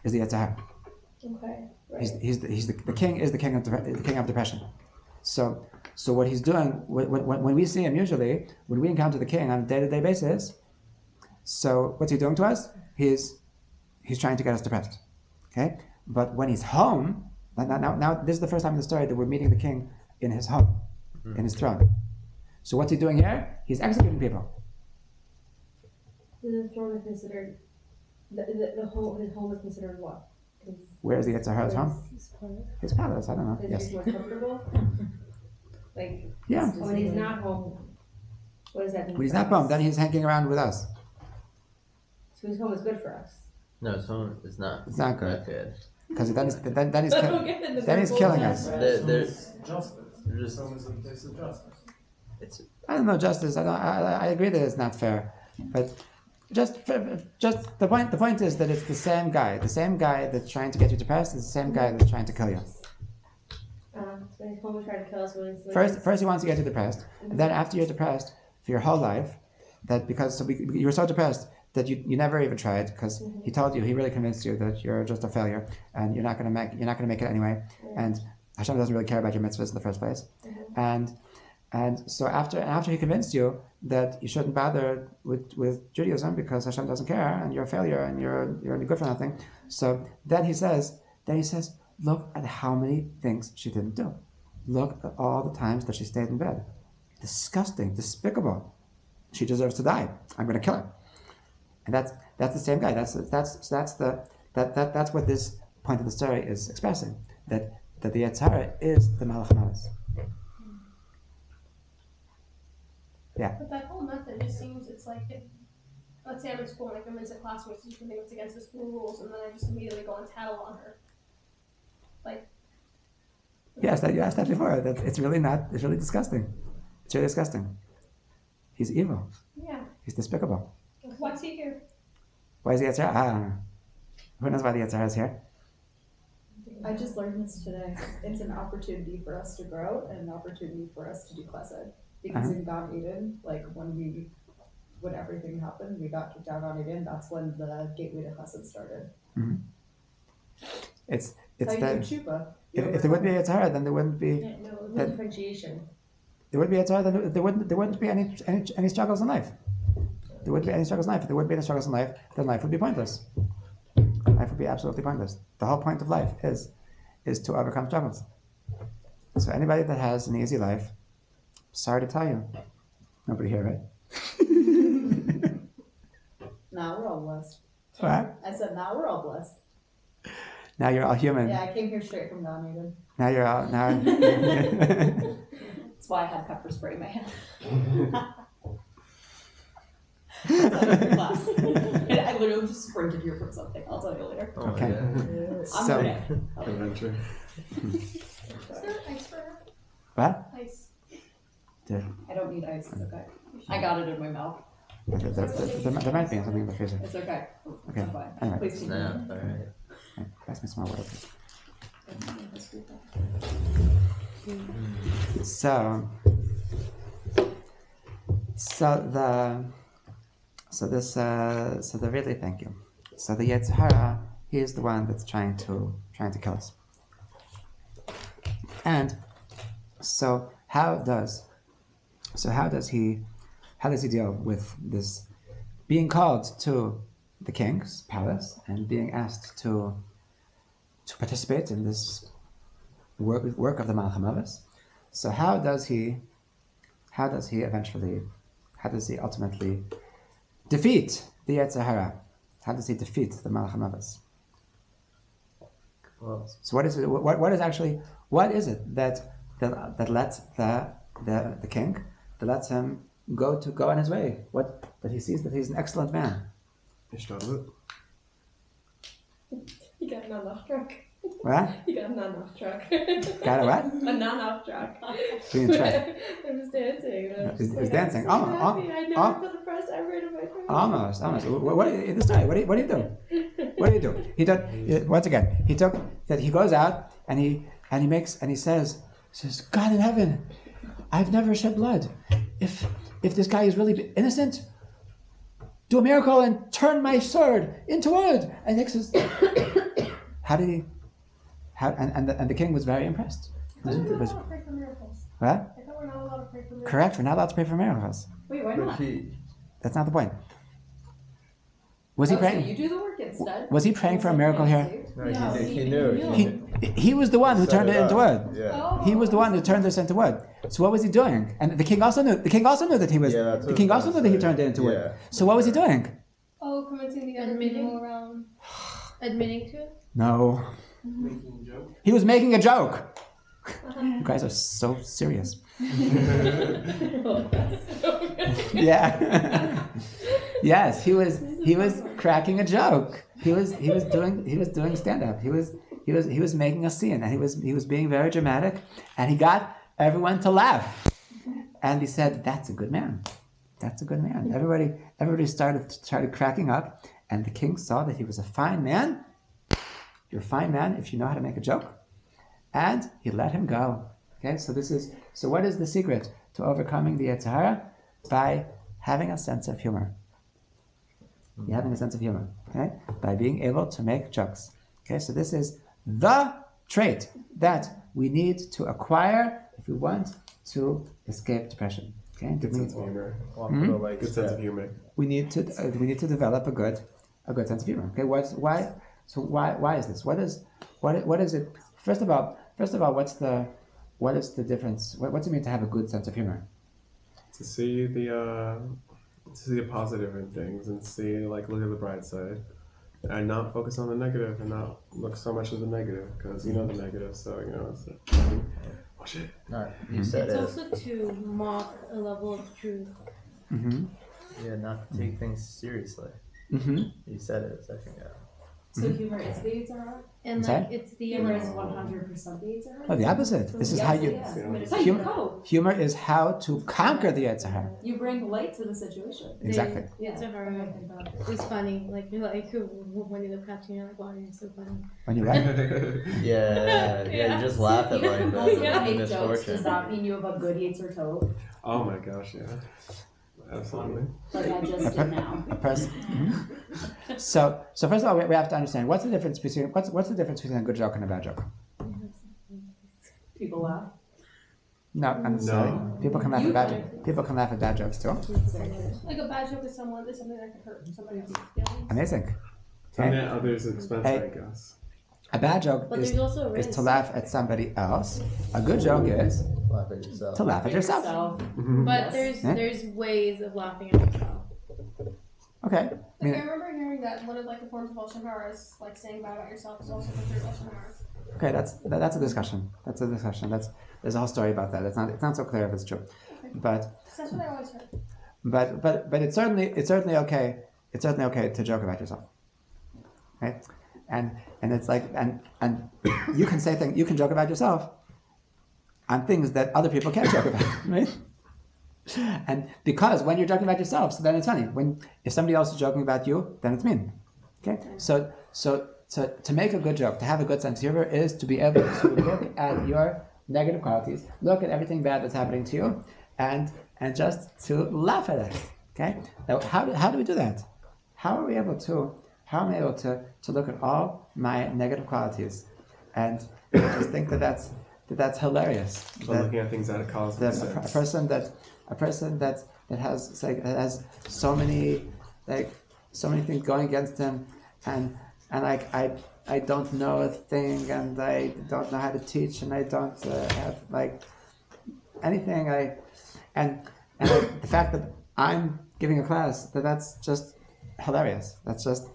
is the Yetzer Hara. Okay. Right. The king is the king of depression. So what he's doing when we see him usually, when we encounter the king on a day-to-day basis, so what's he doing to us? He's trying to get us depressed. Okay? But when he's home, now this is the first time in the story that we're meeting the king in his home, in his throne. So what's he doing here? He's executing people. The throne is considered, his home is considered what? Where is the Yetzer Hara's home? His palace, I don't know. Is Yes. he more comfortable? Like, Yeah. when he's not home, what does that mean? When he's for not us? home, then he's hanging around with us. So his home is good for us. No, so it's not. It's not good. Not good. Because then he's I don't get it. then he's killing us. Justice. Just- Home is a place of justice. It's I don't know justice. I agree that it's not fair, but just the point is that it's the same guy that's trying to get you depressed is the same guy that's trying to kill you. So his home is trying to kill us when he's First he wants to get you depressed, and then after you're depressed for your whole life, you were so depressed that you never even tried because he told you, he really convinced you that you're just a failure and you're not gonna make it anyway, and Hashem doesn't really care about your mitzvahs in the first place, and so after he convinced you that you shouldn't bother with Judaism because Hashem doesn't care and you're a failure and you're good for nothing, so then he says, look at how many things she didn't do. Look at all the times that she stayed in bed. Disgusting, despicable. She deserves to die. I'm going to kill her. And that's the same guy. That's what this point of the story is expressing. That the Yetzer Hara is the Malach HaMavis. Yeah. But that whole method just seems, it's like, let's say I'm in school and I convince a classmate to do something that's against the school rules, and then I just immediately go and tattle on her. Like. You asked that before. It's really disgusting. It's really disgusting. He's evil. Yeah. He's despicable. What's he here? Why is the Yetzer Hara? I don't know. Who knows why the Yetzer Hara is here? I just learned this today. It's an opportunity for us to grow and an opportunity for us to do chesed. Because in Gan Eden, like when everything happened, we got kicked out on Eden, that's when the gateway to chesed started. Mm-hmm. It's how you do that tshuva. if there wouldn't be a Yetzer Hara, then there wouldn't be no differentiation. there wouldn't be a Yetzer Hara, then there wouldn't be any struggles in life. There wouldn't be any struggles in life. If there wouldn't be any struggles in life, then life would be pointless. Life would be absolutely pointless. The whole point of life is to overcome struggles. So anybody that has an easy life, sorry to tell you, nobody here, right? Nah, we're all blessed. What? I said, nah, we're all blessed. Now you're all human. Yeah, I came here straight from Gan Eden. Now you're all now. That's why I had pepper spray in my hand. I literally just sprinted here from something. I'll tell you later. Okay. Yeah. So, Adventure. Is there ice for her? what? Ice. I don't need ice. It's okay. I got it in my mouth. There might be something in the freezer. It's okay. Okay. I'm fine. Anyway. Please keep No, going. alright. Okay, pass me some more water, please. Thank you. So the Yetzer Hara, he is the one that's trying to kill us. And so how does he deal with this being called to the king's palace and being asked to participate in this work of the Malach HaMavos. So how does he ultimately defeat the Yetzer Hara? How does he defeat the Malach HaMavos? Well, So what is it? What is it that lets the king, that lets him go on his way? What, that he sees that he's an excellent man? You got none off track. What? You got none off track. Got a what? A none off track. Being track. I was dancing. And I was He's just like, dancing. I'm so Oh, happy. I oh. never felt depressed ever in my life. Almost. What in the story? What do you do? What do you do? He goes out and he says, God in heaven, I've never shed blood. If this guy is really innocent, do a miracle and turn my sword into wood. And Nick says, and the king was very impressed. We're not allowed to pray for miracles. What? I thought we're not allowed to pray for miracles. Correct. We're not allowed to pray for miracles. Wait, why but not? That's not the point. Was he So praying? you do the work instead. Was he praying for a miracle here? no, he knew. He was the one who turned it into wood. Yeah. He was the one who turned this into wood. So what was he doing? And the king also knew. The king also knew that he was. Yeah, that's the what king I also was knew gonna that he say. turned it into wood. Yeah. So what was he doing? Oh, convincing the other people around. Admitting to it? No, Making a joke. he was making a joke. You guys are so serious. Yeah. Yes, he was cracking a joke. He was doing stand up. He was making a scene, and he was being very dramatic, and he got everyone to laugh. And he said, "That's a good man. That's a good man." Everybody started cracking up, and the king saw that he was a fine man. You're a fine man if you know how to make a joke. And he let him go. Okay, so what is the secret to overcoming the Yetzer Hara? By having a sense of humor. You're having a sense of humor, okay? By being able to make jokes. Okay, so this is the trait that we need to acquire if we want to escape depression. Okay, Good sense of humor. Like Good sense of humor. we need to develop a good sense of humor. Okay, why? So why is this? What is it? First of all, what is the difference? What's it mean to have a good sense of humor? To see the positive in things and look at the bright side, and not focus on the negative and not look so much at the negative because you know the negative. So it's oh shit. No, you said It's it. also to mock a level of truth. Mm-hmm. Yeah, not to take things seriously. Mm-hmm. You said it a second ago. So humor is the Yetzer Hara? And Sorry? like it's the Humor is 100% the Yetzer Hara? Oh, the opposite. This is how you. It's how you cope. Humor is how to conquer the Yetzer Hara. You bring light to the situation. Exactly. It's a hard. It was funny. Like you're like when you look at you, you're like, wow, you're so funny. When you what? Yeah, you just laugh at like Also, the make jokes. misfortune. Does that mean you have a good Yetzer Tov? Oh my gosh, yeah. Absolutely. Like I just did now. A person. So first of all, we have to understand what's the difference between a good joke and a bad joke. People laugh. No, I'm sorry. No. People can laugh at bad jokes too. Like a bad joke is something that could hurt somebody else's feelings. Amazing. And Okay. at others' expense, Hey. I guess. A bad joke But is there's also a is risk. to laugh at somebody else. A good joke is Laugh at yourself. to laugh at yourself. But Yes. there's ways of laughing at yourself. Okay. I Like I mean, remember hearing that one of like the forms of Lashon Hara is like saying bad about yourself is also considered Lashon Hara. okay, that's a discussion. There's a whole story about that. It's not so clear if it's true. But That's what I always heard. but it's certainly okay. It's certainly okay to joke about yourself. Right? And it's like and you can joke about yourself on things that other people can't joke about, right? And because when you're joking about yourself, so then it's funny. If somebody else is joking about you, then it's mean. Okay? So to make a good joke, to have a good sense of humor, is to be able to look at your negative qualities, look at everything bad that's happening to you, and just to laugh at it. Okay? Now, how do we do that? How am I able to look at all my negative qualities and just think that's hilarious? So looking at things out of cause and A sense. person that has so many things going against him, and like don't know a thing, and I don't know how to teach, and I don't have like anything. The fact that I'm giving a class, that's just hilarious. That's just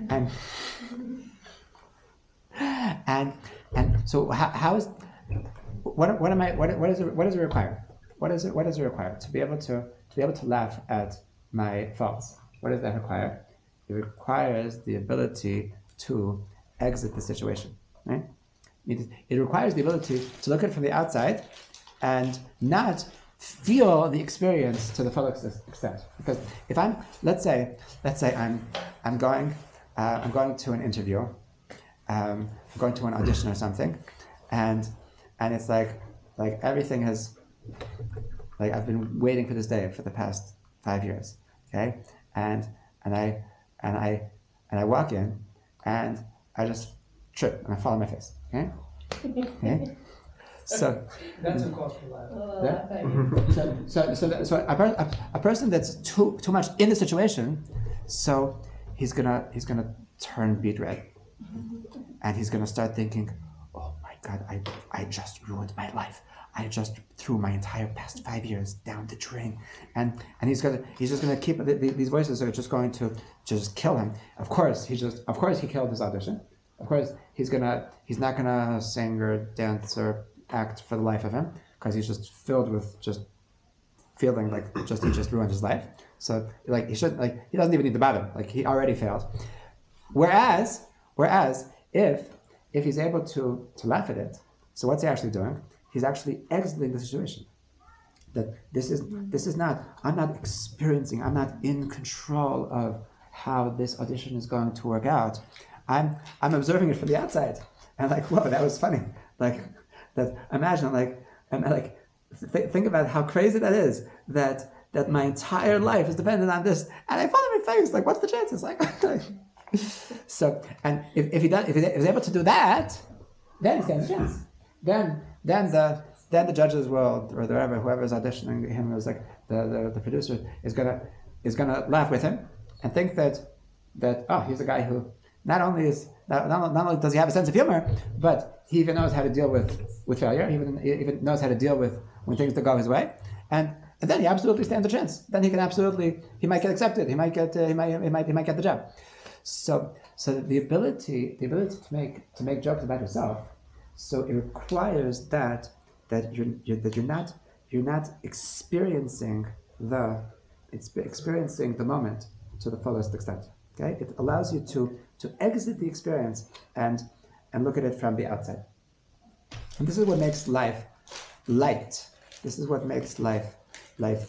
and so how is what does it require? What does it require to be able to laugh at my faults? What does that require? It requires the ability to exit the situation, right? It requires the ability to look at it from the outside and not feel the experience to the full extent. Because if I'm, let's say I'm going to an interview, I'm going to an audition or something, and it's like everything has, like I've been waiting for this day for the past 5 years, okay, and I walk in and I just trip and I fall on my face, okay. So that's a cause for laugh. So a person that's too much in the situation, so he's gonna turn beet red, and he's gonna start thinking, oh my God, I just ruined my life. I just threw my entire past 5 years down the drain, and he's just gonna keep these voices are just going to just kill him. Of course he killed his audition. Of course he's not gonna sing or dance or act for the life of him, because he's just filled with just feeling like he just ruined his life. So like he doesn't even need to bother. Like he already failed. Whereas if he's able to laugh at it, so what's he actually doing? He's actually exiting the situation. That this is not, I'm not experiencing, I'm not in control of how this audition is going to work out. I'm observing it from the outside, and like, whoa, that was funny. Like that. Imagine think about how crazy that is. That my entire life is dependent on this, and I fall on my face. Like, what's the chances? Like, so, and if he's able to do that, then he stands a chance. Then the judges will, or whoever is auditioning him, is like the producer is gonna laugh with him and think that oh, he's a guy who not only does he have a sense of humor, but he even knows how to deal with failure. He even knows how to deal with when things don't go his way, and then he absolutely stands a chance. Then he might get accepted. He might get the job. So the ability to make jokes about yourself. So it requires that you're not experiencing the moment to the fullest extent. Okay, it allows you to exit the experience and look at it from the outside. And this is what makes life light. This is what makes life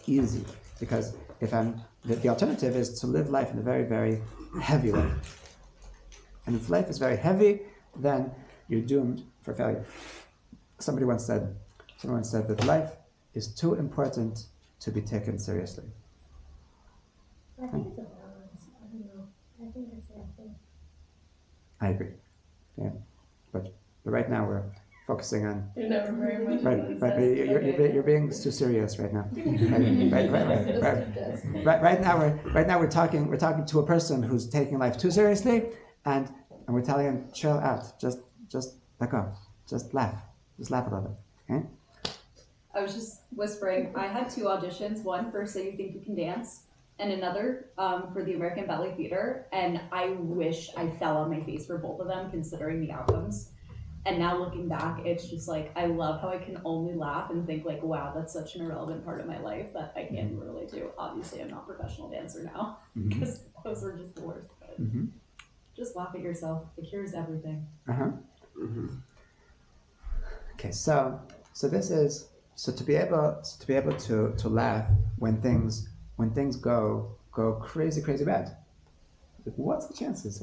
easy. Because the alternative is to live life in a very, very heavy way. And if life is very heavy, then you're doomed for failure. Someone once said that life is too important to be taken seriously. I think it's a balance. I don't know. I think that's the thing. I agree. Yeah, but right now we're focusing on. You're never very much. Right. You're being too serious right now. Right now we're talking to a person who's taking life too seriously, and we're telling him, chill out, just let go, just laugh a little bit. Okay? I was just whispering, I had 2 auditions, one for So You Think You Can Dance, and another for the American Ballet Theater, and I wish I fell on my face for both of them, considering the outcomes. And now looking back, it's just like, I love how I can only laugh and think like, wow, that's such an irrelevant part of my life that I can't even relate to. Obviously, I'm not a professional dancer now, because those were just the worst. But just laugh at yourself. It cures everything. Okay, so this is to be able to laugh when things go crazy bad. What's the chances?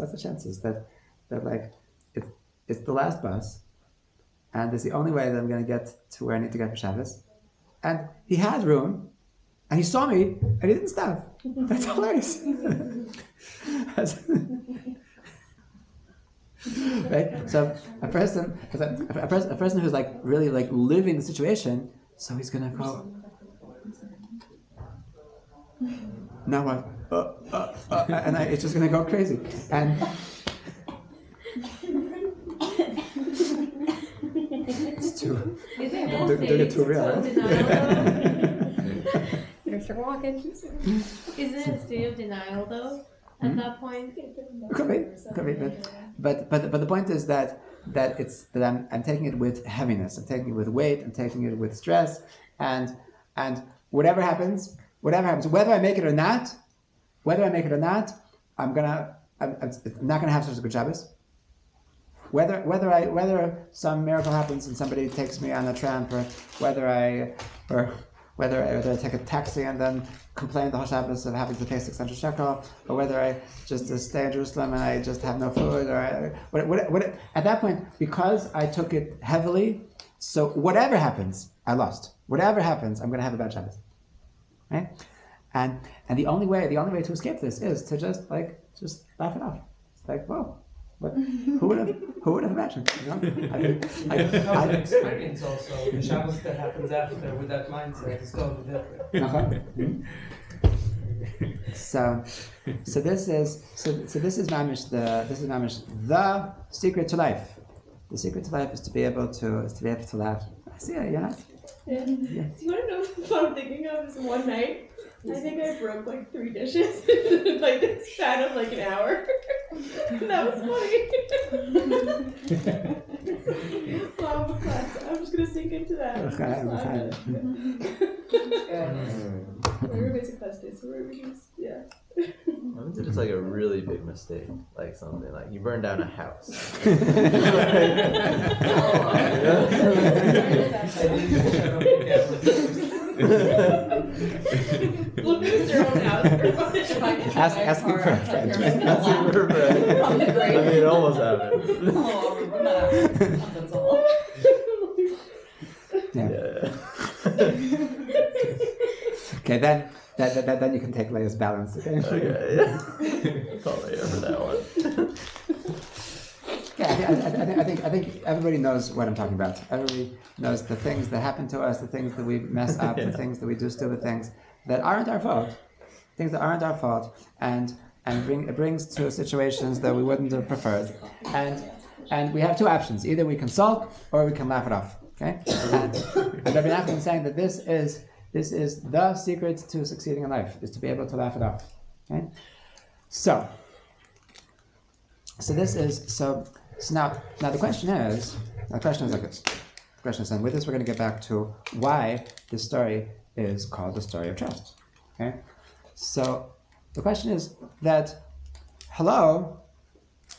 That like it's the last bus, and it's the only way that I'm going to get to where I need to get for Shabbos, and he had room, and he saw me, and he didn't stop. That's hilarious. Right? So a person who's like really like living the situation, so he's gonna go. Now what? And it's just gonna go crazy. And doing it too real. Total Right? denial. You're start walking. Isn't it a state of denial though? At that point, Could be. But the point is that I'm taking it with heaviness. I'm taking it with weight. I'm taking it with stress, and whatever happens, whether I make it or not, I'm not gonna have such a good Shabbos. Whether some miracle happens and somebody takes me on a tramp, or whether I take a taxi and then complain the whole Shabbos of having to pay 600 shekel, or whether I just stay in Jerusalem and I just have no food, or what, at that point, because I took it heavily, so whatever happens, I lost. Whatever happens, I'm going to have a bad Shabbos, right? And the only way to escape this is to just laugh it off. It's like, whoa. But who would have imagined? You know? I have experience also. The Shabbos that happens after with that mindset is totally different. So this is mamish the secret to life. The secret to life is to be able to laugh. I see it, yeah. Yeah. Do you want to know what I'm thinking of? Is one night, I think I broke like 3 dishes in like the span of like an hour. That was funny. Wow, I'm just gonna sink into that. Everybody's a class day, so everybody's, yeah. What if it's like a really big mistake, like something like you burn down a house? Lose your own house. Asking for a friend. Asking for a friend. I mean, it almost happened. Yeah. Okay, then you can take Leia's balance. Okay. Okay. Yeah. Call Leia for that one. Yeah, I think everybody knows what I'm talking about. Everybody knows the things that happen to us, the things that we mess up, the things that we do stupid things that aren't our fault. Things that aren't our fault, and it brings to situations that we wouldn't have preferred. And we have 2 options: either we can sulk or we can laugh it off. Okay? And Rabbi Nachman is saying that this is the secret to succeeding in life, is to be able to laugh it off. Okay? So now the question is like this. The question is, and with this we're going to get back to why this story is called the story of trust. Okay? So the question is that, hello,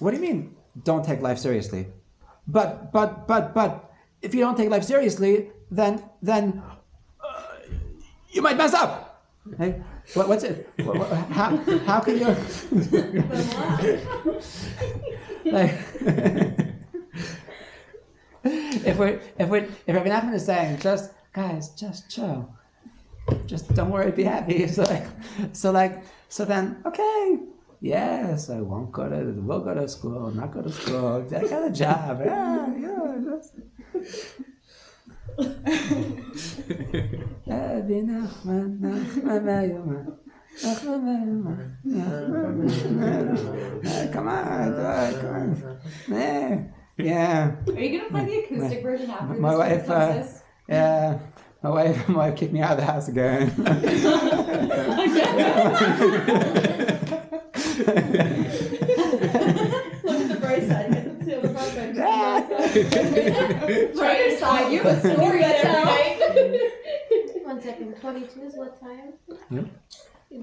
what do you mean don't take life seriously? But if you don't take life seriously, then you might mess up. Okay? What's it? How can you? Like, if Rabbi Nachman is saying, just chill, just don't worry, be happy. So then, okay, yes, I will go to school, not go to school. I got a job. Come on. Yeah. Are you gonna play the acoustic version after my this? wife, yeah, my wife kicked me out of the house again. Look at the bright side. Get the 2 of the front bench. Brighter side, you have a story to tell. 1 second. 22 is what time?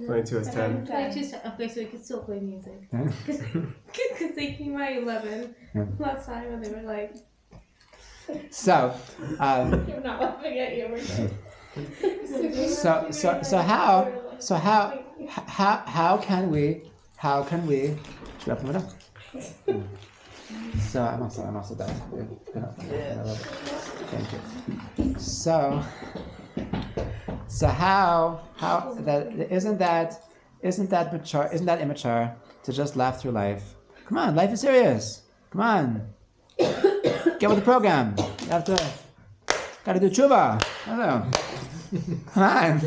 22 is 10. 22 is 10. Okay, so we can still play music. Because they came by 11 last time and they were like... So, I'm not laughing at you. how can we should I up? So I'm also done. Thank you. So how that isn't that mature? Isn't that immature to just laugh through life? Come on, life is serious. Come on, get with the program. You have to, gotta do tshuva. I don't know. Come on.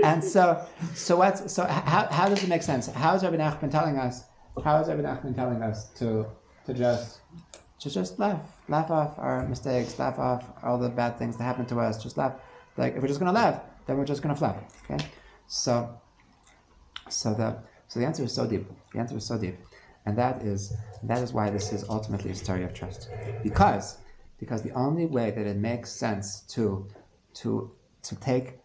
And so how does it make sense? How is Rabbi Nachman telling us? How is Rabbi Nachman telling us to just laugh off our mistakes, laugh off all the bad things that happen to us. Just laugh. Like if we're just gonna laugh, then we're just gonna flap. Okay, so the answer is so deep. The answer is so deep, and that is why this is ultimately a story of trust, because the only way that it makes sense to take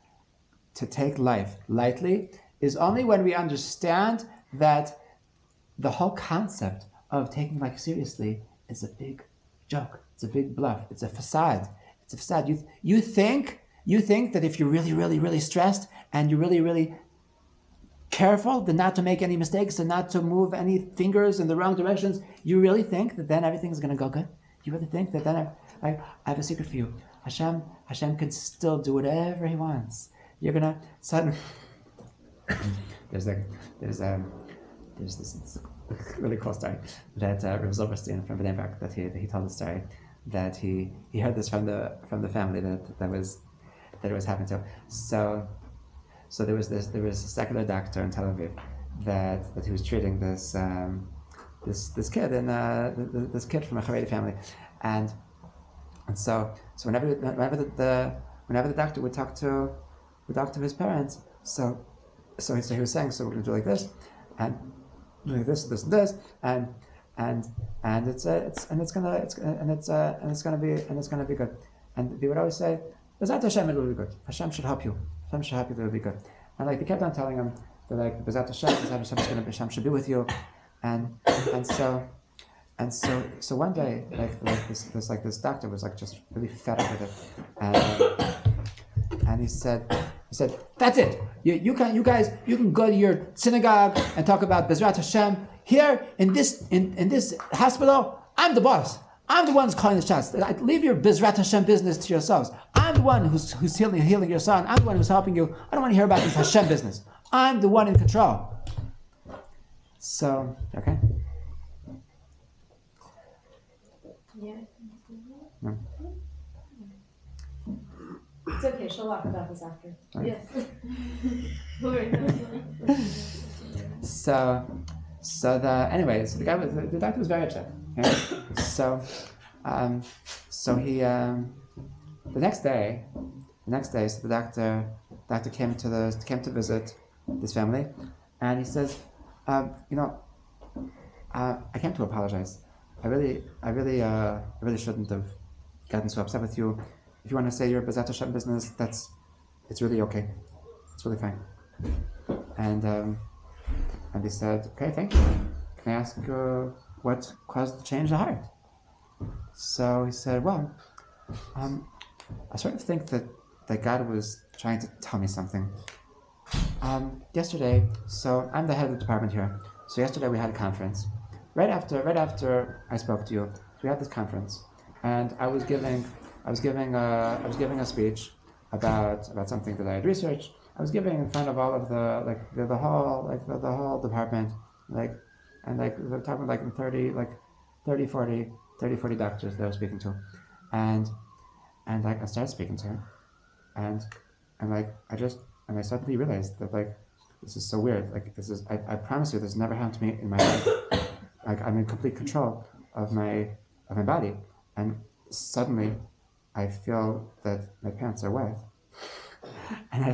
life lightly is only when we understand that the whole concept of taking life seriously is a big joke. It's a big bluff. It's a facade. It's a facade. You think that if you're really, really, really stressed and you're really, really careful then not to make any mistakes and not to move any fingers in the wrong directions, you really think that then everything's going to go good? You really think that then I have a secret for you. Hashem can still do whatever He wants. You're gonna suddenly there's this really cool story that Rebbe Silverstein from Bnei that he told the story that he heard this from the family that was happening to. So there was a secular doctor in Tel Aviv that he was treating this kid and this kid from a Haredi family, and so whenever the doctor would talk to his parents, so he was saying, so we're going to do like this, and like this, and this, and it's gonna be good. And they would always say, B'ezrat Hashem, it will be good. Hashem should help you. Hashem should help you. It will be good. And like they kept on telling him that like B'ezrat Hashem, Hashem should be with you, and so one day like this doctor was like just really fed up with it, and he said, that's it. You can go to your synagogue and talk about B'ezrat Hashem. Here in this hospital, I'm the boss. I'm the one who's calling the shots. Leave your B'ezrat Hashem business to yourselves. I'm the one who's healing your son. I'm the one who's helping you. I don't want to hear about this Hashem business. I'm the one in control. So, okay? Yeah. No? It's okay, she'll laugh about this after. Right. Yes. So the doctor was very upset. Okay? So he the next day, so the doctor came to visit this family, and he says, I came to apologize. I really shouldn't have gotten so upset with you. If you want to say your B'ezrat Hashem business, it's really okay. It's really fine. And he said, okay, thank you. Can I ask what caused the change of heart? So he said, well, I sort of think that God was trying to tell me something. Yesterday, so I'm the head of the department here. So yesterday we had a conference. Right after I spoke to you, so we had this conference, and I was giving a speech about something that I had researched. I was giving in front of all of the whole department, and we're talking like 30, 40 doctors that I was speaking to, and I started speaking to him, and I suddenly realized that this is so weird. I promise you, this never happened to me in my life. I'm in complete control of my body, and suddenly I feel that my pants are wet, and I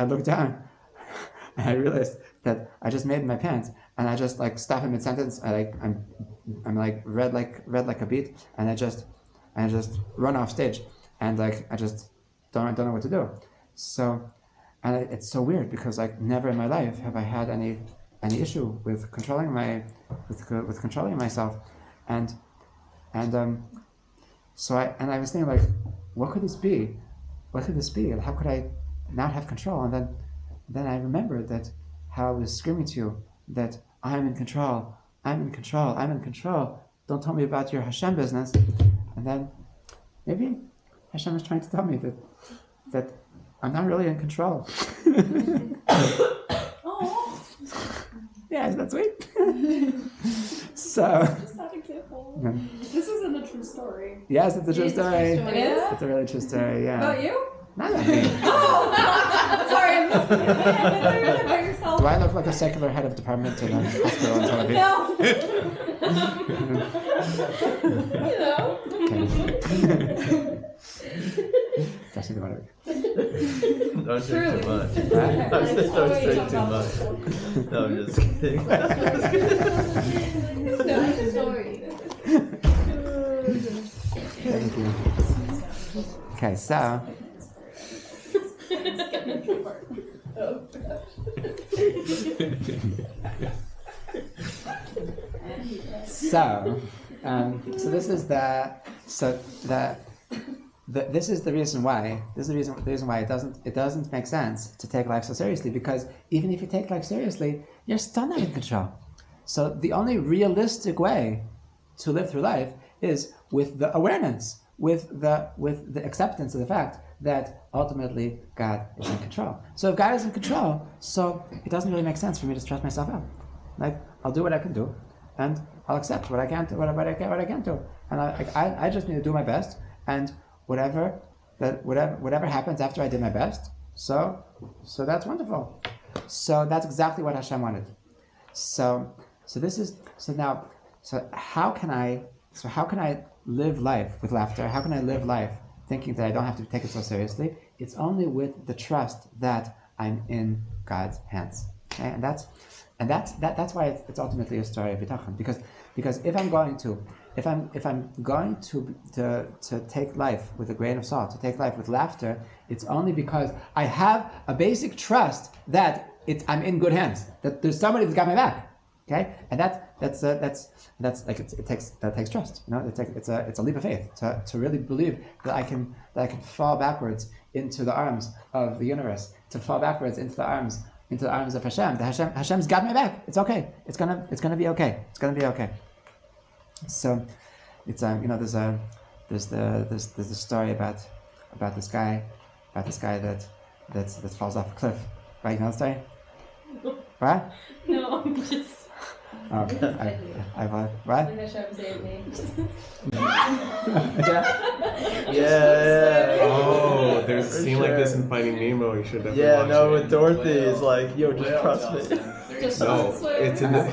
look down, and I realized that I just made my pants, and I just stop in mid sentence. I'm red like a beet, and I just run off stage, and I just don't know what to do. So, and it's so weird because never in my life have I had any issue with controlling with controlling myself, and so I was thinking what could this be? What could this be? How could I not have control? And then I remembered that how I was screaming to you that I'm in control. Don't tell me about your Hashem business. And then maybe Hashem is trying to tell me that I'm not really in control. Oh. Yeah, isn't that sweet? So. Just that example. Yeah. This isn't a true story. Yes, it's a true story. It is? It's a really true story, yeah. About you? Not about me. Oh! Sorry, I missed it. About yourself. I look like a secular head of department in a hospital in Tel Aviv? You know. That's the one. Don't drink too much. Right? I said don't drink too much. No, I'm just kidding. Thank you. Okay, so. So this is this is the reason why. This is the reason why it doesn't make sense to take life so seriously, because even if you take life seriously, you're still not in control. So the only realistic way to live through life is with the awareness, with the acceptance of the fact that ultimately God is in control. So if God is in control, so it doesn't really make sense for me to stress myself out. Like, I'll do what I can do, and I'll accept what I can't do, what I can't do, and I just need to do my best, and whatever happens after I did my best, so that's wonderful. So that's exactly what Hashem wanted. So how can I live life with laughter? How can I live life thinking that I don't have to take it so seriously? It's only with the trust that I'm in God's hands. Okay? And that's why it's ultimately a story of bitachon. Because if I'm going to take life with a grain of salt, to take life with laughter, it's only because I have a basic trust that I'm in good hands, that there's somebody that's got my back. Okay, and that takes trust. You know, it's a leap of faith to really believe that I can fall backwards into the arms of the universe, to fall backwards into the arms of Hashem. That Hashem's got my back. It's okay. It's gonna be okay. It's gonna be okay. So, it's there's a story about this guy that falls off a cliff. Right? You know the story? Right? No, I'm just. Oh, what? Yeah. Oh, there's a scene like this in Finding Nemo. You should definitely watch it. With Dorothy is like, yo, just trust me. No, it's in the.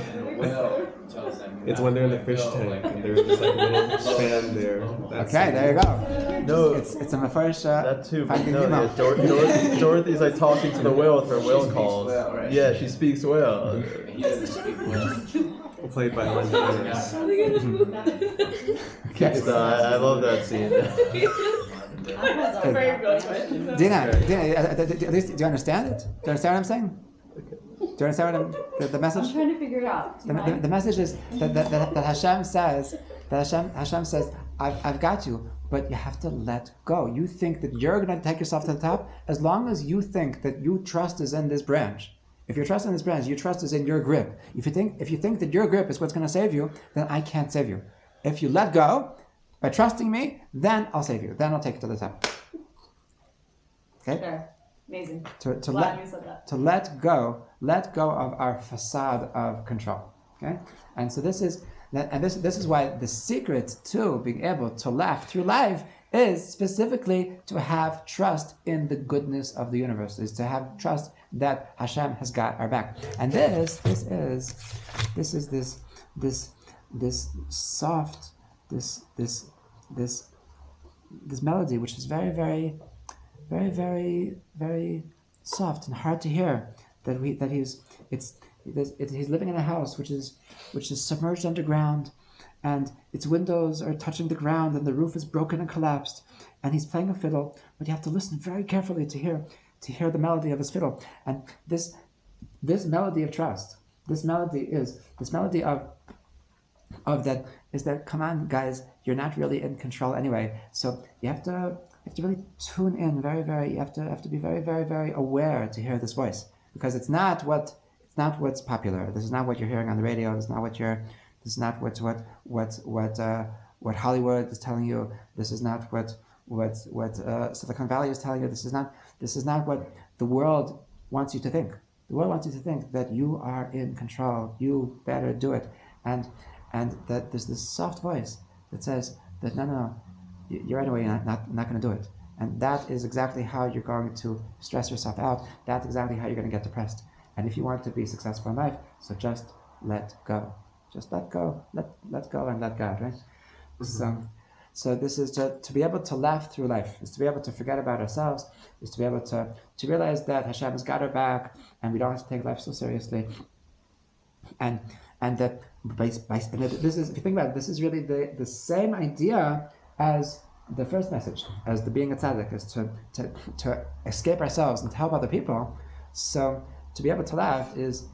It's when they're in the fish tank and there's this like little fan there. Okay, there you go. No, it's a first. That too. But Finding no, Nemo. yeah, Dorothy's like talking to the whale with her whale calls. Yeah, she speaks whale. Played by Linda. Okay. So I love that scene. Dina, at least do you understand it? Do you understand what I'm saying? Do you understand what the message? I'm trying to figure it out. The message is that Hashem says Hashem says I've got you, but you have to let go. You think that you're going to take yourself to the top. As long as you think that your trust is in this branch, if your trust in this branch, your trust is in your grip. If you think that your grip is what's going to save you, then I can't save you. If you let go by trusting me, then I'll save you. Then I'll take you to the top. Okay. Sure. Amazing. To Glad you said that. let go of our facade of control. Okay, and so this is why the secret to being able to laugh through life is specifically to have trust in the goodness of the universe, is to have trust that Hashem has got our back. And this soft melody, which is very, very, very, very, very soft and hard to hear. He's living in a house which is submerged underground, and its windows are touching the ground, and the roof is broken and collapsed. And he's playing a fiddle, but you have to listen very carefully to hear the melody of his fiddle. And this melody of trust, this melody of that is that, come on, guys, you're not really in control anyway. So you have to really tune in very, very. You have to be very, very, very aware to hear this voice, because it's not what's popular. This is not what you're hearing on the radio. This is not what Hollywood is telling you. This is not what Silicon Valley is telling you. This is not what the world wants you to think. The world wants you to think that you are in control. You better do it, and that there's this soft voice that says that no, you're right away. You're not going to do it. And that is exactly how you're going to stress yourself out. That's exactly how you're going to get depressed. And if you want to be successful in life, so just let go. Just let go. Let go and let God, right? So this is to be able to laugh through life, is to be able to forget about ourselves, is to be able to realize that Hashem has got our back and we don't have to take life so seriously. And that this is, if you think about it, this is really the same idea as the first message, as the being a tzaddik, is to escape ourselves and to help other people. So to be able to laugh is